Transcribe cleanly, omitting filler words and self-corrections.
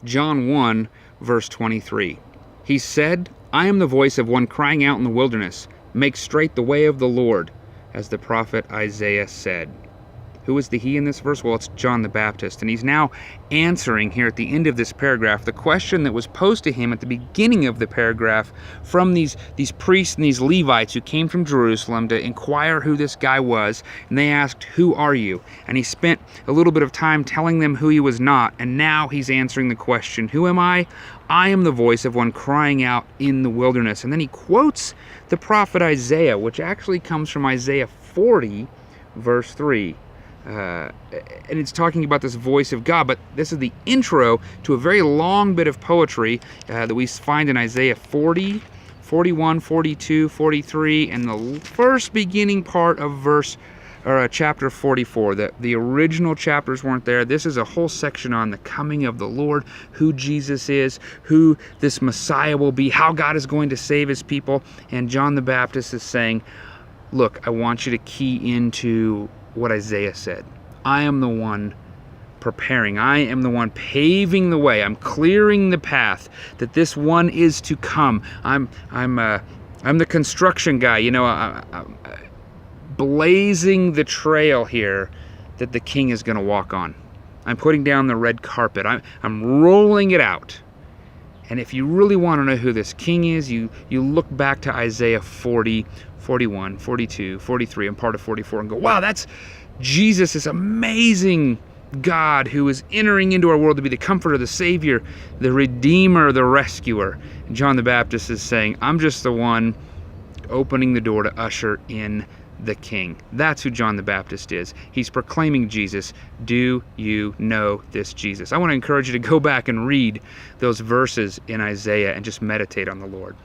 John 1, verse 23. He said, I am the voice of one crying out in the wilderness, make straight the way of the Lord, as the prophet Isaiah said. Who is the he in this verse? Well, it's John the Baptist. And he's now answering here at the end of this paragraph the question that was posed to him at the beginning of the paragraph from these priests and these Levites who came from Jerusalem to inquire who this guy was. And they asked, who are you? And he spent a little bit of time telling them who he was not. And now he's answering the question, who am I? I am the voice of one crying out in the wilderness. And then he quotes the prophet Isaiah, which actually comes from Isaiah 40, verse 3. And it's talking about this voice of God, but this is the intro to a very long bit of poetry that we find in Isaiah 40, 41, 42, 43, and the first beginning part of chapter 44. The original chapters weren't there. This is a whole section on the coming of the Lord, who Jesus is, who this Messiah will be, how God is going to save his people. And John the Baptist is saying, look, I want you to key into what Isaiah said. I am the one preparing. I am the one paving the way. I'm clearing the path that this one is to come. I'm the construction guy. I'm blazing the trail here that the king is going to walk on. I'm putting down the red carpet. I'm rolling it out. And if you really want to know who this king is, you look back to Isaiah 40, 41, 42, 43, and part of 44 and go, wow, that's Jesus, this amazing God who is entering into our world to be the comforter, the Savior, the Redeemer, the Rescuer. And John the Baptist is saying, I'm just the one opening the door to usher in the King. That's who John the Baptist is. He's proclaiming Jesus. Do you know this Jesus? I want to encourage you to go back and read those verses in Isaiah and just meditate on the Lord.